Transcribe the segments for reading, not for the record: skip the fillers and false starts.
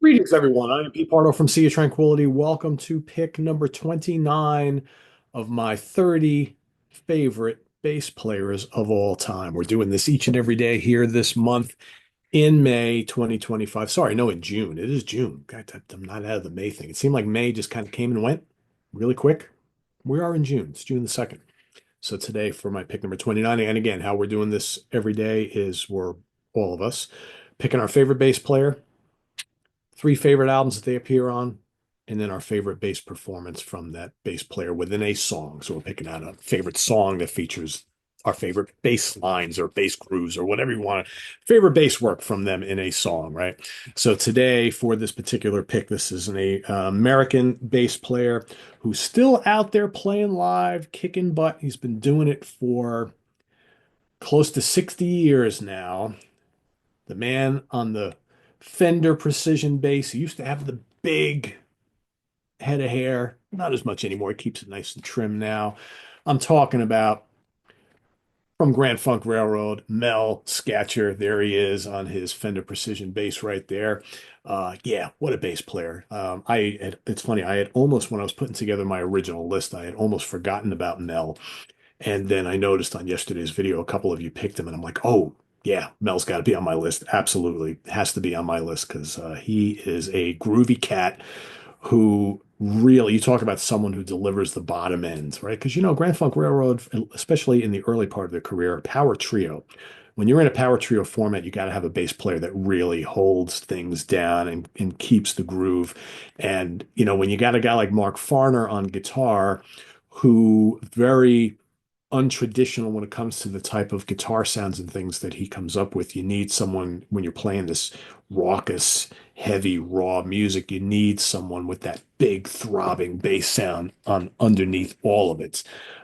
Greetings, everyone. I am Pete Pardo from Sea of Tranquility. Welcome to pick number 29 of my 30 favorite bass players of all time. We're doing this each and every day here this month in May 2025. Sorry, no, in June. It is June. God, I'm not out of the May thing. It seemed like May just kind of came and went really quick. We are in June. It's June the 2nd. So today for my pick number 29, and again, how we're doing this every day is we're all of us picking our favorite bass player, three favorite albums that they appear on, and then our favorite bass performance from that bass player within a song. So we're picking out a favorite song that features our favorite bass lines or bass grooves or whatever you want, favorite bass work from them in a song, right? So today for this particular pick, this is an American bass player who's still out there playing live, kicking butt. He's been doing it for close to 60 years now. The man on the Fender Precision bass, he used to have the big head of hair, not as much anymore. He keeps it nice and trim now. I'm talking about from Grand Funk Railroad, Mel Schacher. There he is on his Fender Precision bass right there. Yeah, what a bass player. It's funny, I had almost, when I was putting together my original list, I had almost forgotten about Mel. And then I noticed on yesterday's video, a couple of you picked him, and I'm like, oh, yeah, Mel's got to be on my list. Absolutely has to be on my list because he is a groovy cat who really, you talk about someone who delivers the bottom end, right? Because, Grand Funk Railroad, especially in the early part of their career, power trio. When you're in a power trio format, you got to have a bass player that really holds things down and keeps the groove. And, when you got a guy like Mark Farner on guitar, who very untraditional when it comes to the type of guitar sounds and things that he comes up with. You need someone when you're playing this raucous, heavy, raw music, you need someone with that big throbbing bass sound on underneath all of it.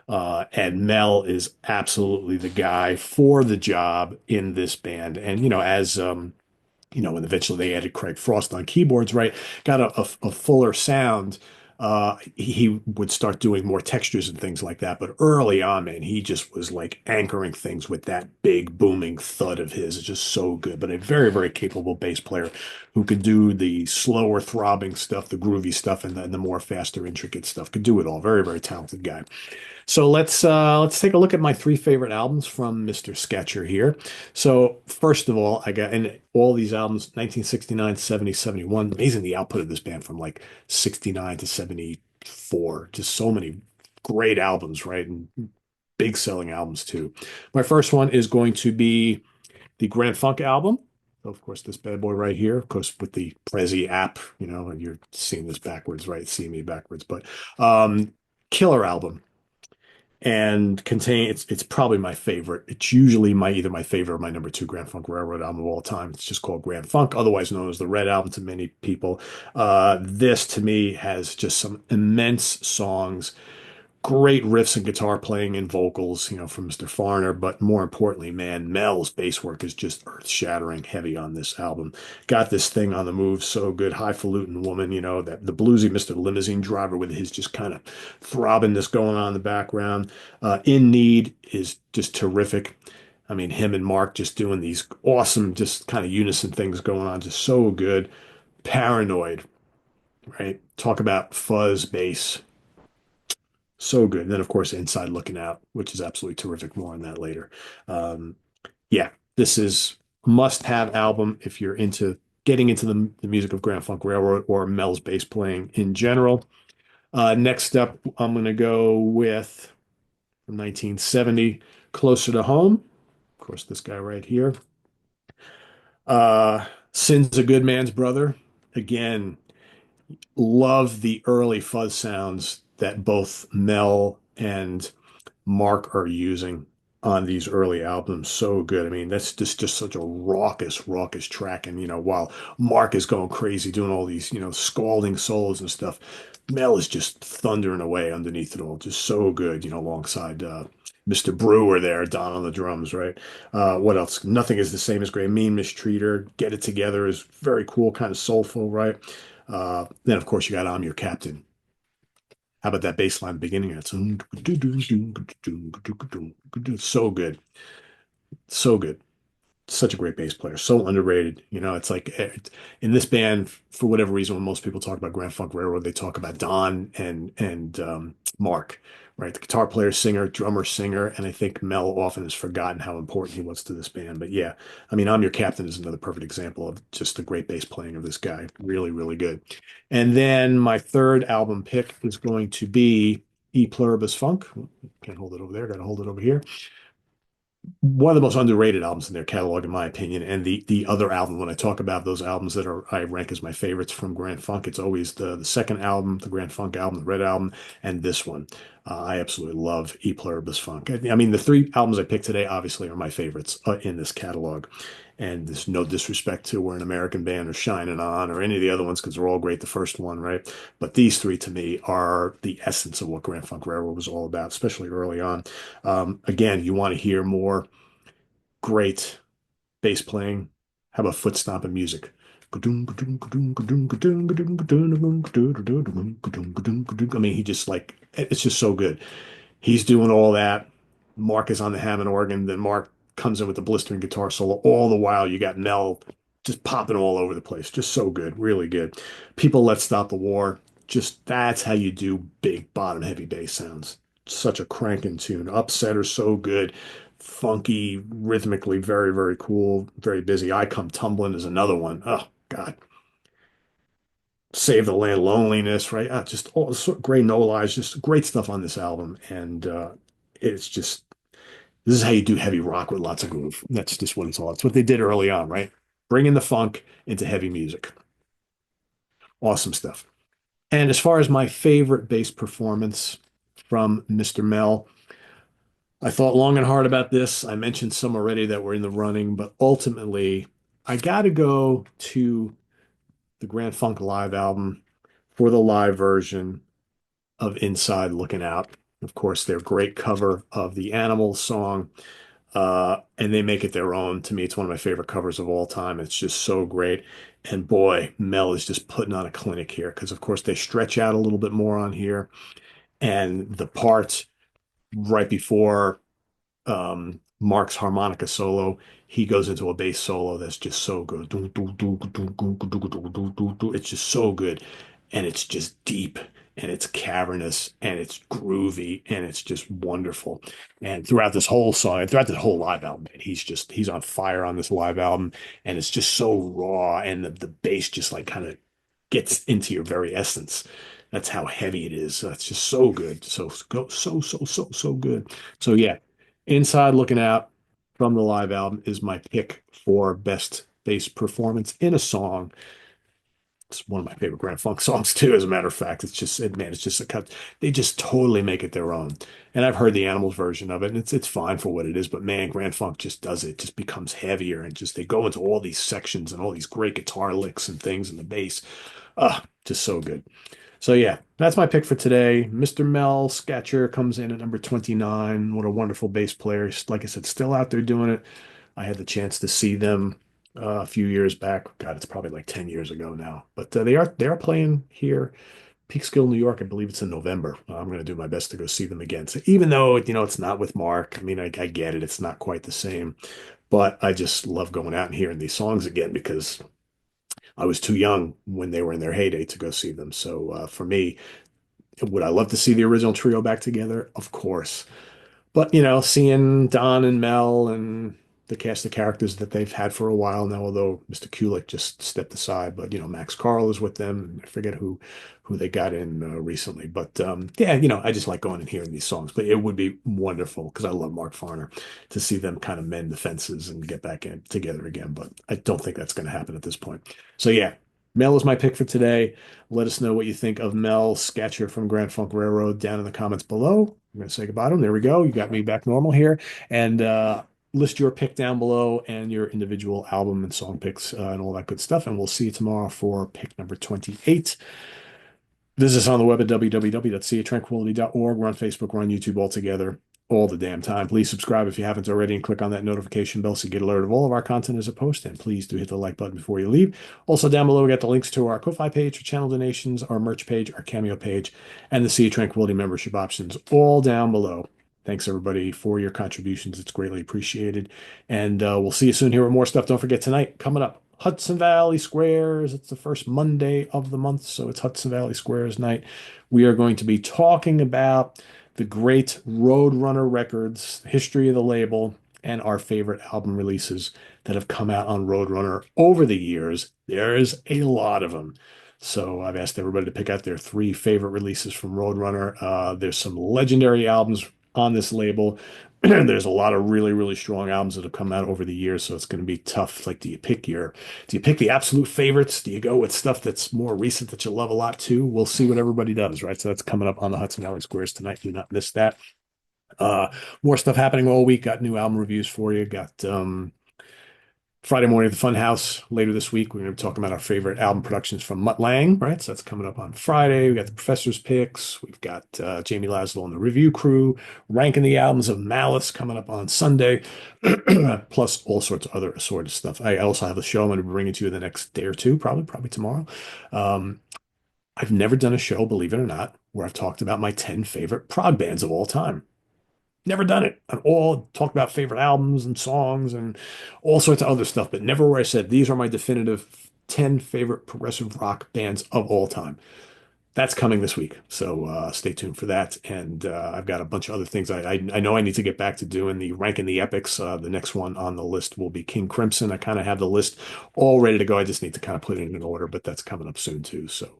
And Mel is absolutely the guy for the job in this band. And, and eventually they added Craig Frost on keyboards, right? Got a fuller sound. He would start doing more textures and things like that. But early on, man, he just was like anchoring things with that big booming thud of his. It's just so good. But a very, very capable bass player who could do the slower throbbing stuff, the groovy stuff, and the more faster, intricate stuff. Could do it all. Very, very talented guy. So let's take a look at my three favorite albums from Mr. Sketcher here. So first of all, I got in all these albums, 1969, 70, 71. Amazing the output of this band from like 69 to 74. Just so many great albums, right? And big selling albums too. My first one is going to be the Grand Funk album. So of course, this bad boy right here, of course, with the Prezi app, and you're seeing this backwards, right? See me backwards, but killer album and contain it's probably my favorite. It's usually my either my favorite or my number two Grand Funk Railroad album of all time. It's just called Grand Funk, otherwise known as the Red Album to many people. This to me has just some immense songs, great riffs and guitar playing and vocals, from Mr. Farner. But more importantly, man, Mel's bass work is just earth-shattering heavy on this album. Got this thing on the move so good. Highfalutin woman, that the bluesy Mr. Limousine Driver with his just kind of throbbing this going on in the background. In Need is just terrific. I mean, him and Mark just doing these awesome, just kind of unison things going on, just so good. Paranoid, right? Talk about fuzz bass. So good. And then, of course, Inside Looking Out, which is absolutely terrific. More on that later. Um, yeah, this is must-have album if you're into getting into the music of Grand Funk Railroad or Mel's bass playing in general. Next up, I'm going to go with from 1970, Closer to Home. Of course, this guy right here. Sin's a Good Man's Brother. Again, love the early fuzz sounds that both Mel and Mark are using on these early albums. So good. I mean, that's just such a raucous track. And while Mark is going crazy doing all these, scalding solos and stuff, Mel is just thundering away underneath it all. Just so good, alongside Mr. Brewer there, Don on the drums, right? What else? Nothing is the same as Gray. Mean Mistreater. Get It Together is very cool, kind of soulful, right? Then, of course, you got I'm Your Captain. How about that bass line at the beginning? It's so good. So good. such a great bass player, so underrated. It's like in this band, for whatever reason, when most people talk about Grand Funk Railroad, they talk about Don and Mark, right? The guitar player, singer, drummer, singer, and I think Mel often has forgotten how important he was to this band. But yeah, I mean, I'm Your Captain is another perfect example of just the great bass playing of this guy. Really, really good. And then my third album pick is going to be E Pluribus Funk. Can't hold it over there. Got to hold it over here. One of the most underrated albums in their catalog, in my opinion. And the other album, when I talk about those albums that are I rank as my favorites from Grand Funk, it's always the second album, the Grand Funk album, the Red Album, and this one. I absolutely love E Pluribus Funk. I mean, the three albums I picked today obviously are my favorites in this catalog. And there's no disrespect to We're an American Band or Shining On or any of the other ones because they're all great. The first one, right? But these three to me are the essence of what Grand Funk Railroad was all about, especially early on. Again, you want to hear more great bass playing. How about foot stomping music? I mean, he just like it's just so good. He's doing all that. Mark is on the Hammond organ. Then Mark comes in with the blistering guitar solo. All the while, you got Mel just popping all over the place. Just so good, really good. People, Let's Stop the War. Just that's how you do big bottom heavy bass sounds. Such a cranking tune. Upsetter, so good. Funky, rhythmically, very, very cool, very busy. I Come Tumbling is another one. Oh, God. Save the Land, Loneliness, right? Just all great no lies, just great stuff on this album. And it's just this is how you do heavy rock with lots of groove. That's just what it's all. It's what they did early on, right? Bringing the funk into heavy music. Awesome stuff. And as far as my favorite bass performance from Mr. Mel, I thought long and hard about this. I mentioned some already that were in the running, but ultimately, I got to go to the Grand Funk Live album for the live version of Inside Looking Out. Of course, their great cover of the Animals song, and they make it their own. To me, it's one of my favorite covers of all time. It's just so great. And boy, Mel is just putting on a clinic here because, of course, they stretch out a little bit more on here. And the parts right before Mark's harmonica solo, he goes into a bass solo that's just so good. It's just so good. And it's just deep and it's cavernous and it's groovy and it's just wonderful. And throughout this whole song, throughout this whole live album, man, he's on fire on this live album and it's just so raw and the bass just like kind of gets into your very essence. That's how heavy it is. So it's just so good. So good. So yeah, Inside Looking Out from the live album is my pick for best bass performance in a song. It's one of my favorite Grand Funk songs too, as a matter of fact. Man, it's just a cut. They just totally make it their own. And I've heard the Animals version of it, and it's fine for what it is. But man, Grand Funk just does it. Just becomes heavier, and just they go into all these sections and all these great guitar licks and things in the bass. Just so good. So yeah, that's my pick for today. Mr. Mel Schacher comes in at number 29. What a wonderful bass player. Like I said, still out there doing it. I had the chance to see them a few years back. God, it's probably like 10 years ago now. But they are playing here, Peekskill, New York. I believe it's in November. I'm going to do my best to go see them again. So even though it's not with Mark. I mean, I get it. It's not quite the same, but I just love going out and hearing these songs again because I was too young when they were in their heyday to go see them. So for me, would I love to see the original trio back together? Of course. But seeing Don and Mel and the cast of characters that they've had for a while now, although Mr. Kulick just stepped aside, but Max Carl is with them. I forget who they got in recently, but yeah, I just like going and hearing these songs. But it would be wonderful because I love Mark Farner to see them kind of mend the fences and get back in together again. But I don't think that's going to happen at this point. So yeah, Mel is my pick for today. Let us know what you think of Mel Schacher from Grand Funk Railroad down in the comments below. I'm going to say goodbye to him. There we go. You got me back normal here. And list your pick down below and your individual album and song picks and all that good stuff. And we'll see you tomorrow for pick number 28. Visit us on the web at www.seatranquility.org. We're on Facebook. We're on YouTube all together all the damn time. Please subscribe if you haven't already and click on that notification bell so you get alerted of all of our content as a post. And please do hit the like button before you leave. Also, down below, we got the links to our Ko-Fi page for channel donations, our merch page, our Cameo page, and the Sea of Tranquility membership options all down below. Thanks everybody for your contributions. It's greatly appreciated. And we'll see you soon here with more stuff. Don't forget tonight, coming up, Hudson Valley Squares. It's the first Monday of the month, so it's Hudson Valley Squares night. We are going to be talking about the great Roadrunner Records, history of the label, and our favorite album releases that have come out on Roadrunner over the years. There's a lot of them. So I've asked everybody to pick out their three favorite releases from Roadrunner. There's some legendary albums on this label. There's a lot of really, really strong albums that have come out over the years, so it's going to be tough. Like, do you pick the absolute favorites? Do you go with stuff that's more recent that you love a lot too? We'll see what everybody does, right? So that's coming up on the Hudson Valley Squares tonight. Do not miss that. Uh, More stuff happening all week. Got new album reviews for you. Got Friday morning at the Funhouse later this week. We're going to be talking about our favorite album productions from Mutt Lange, right? So that's coming up on Friday. We got the Professor's Picks. We've got Jamie Laszlo and the Review Crew ranking the albums of Malice coming up on Sunday, plus all sorts of other assorted stuff. I also have a show I'm going to be bringing to you the next day or two, probably tomorrow. Um, I've never done a show, believe it or not, where I've talked about my 10 favorite prog bands of all time. Never done it. I've all talked about favorite albums and songs and all sorts of other stuff, but never where I said these are my definitive 10 favorite progressive rock bands of all time. That's coming this week, so stay tuned for that. And I've got a bunch of other things. I know I need to get back to doing the ranking the epics. The next one on the list will be King Crimson. I kind of have the list all ready to go. I just need to kind of put it in order, but that's coming up soon too. So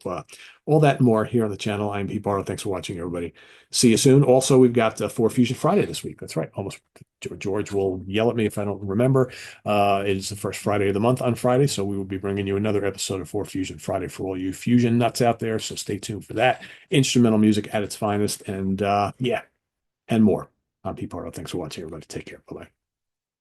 all that and more here on the channel. I'm Pete Pardo. Thanks for watching, everybody. See you soon. Also, we've got 4 Fusion Friday this week. That's right. Almost George will yell at me if I don't remember. It is the first Friday of the month on Friday, so we will be bringing you another episode of 4 Fusion Friday for all you fusion nuts out there. So stay tuned for that. Instrumental music at its finest, and yeah, and more. I'm Pete Pardo. Thanks for watching, everybody. Take care. Bye bye.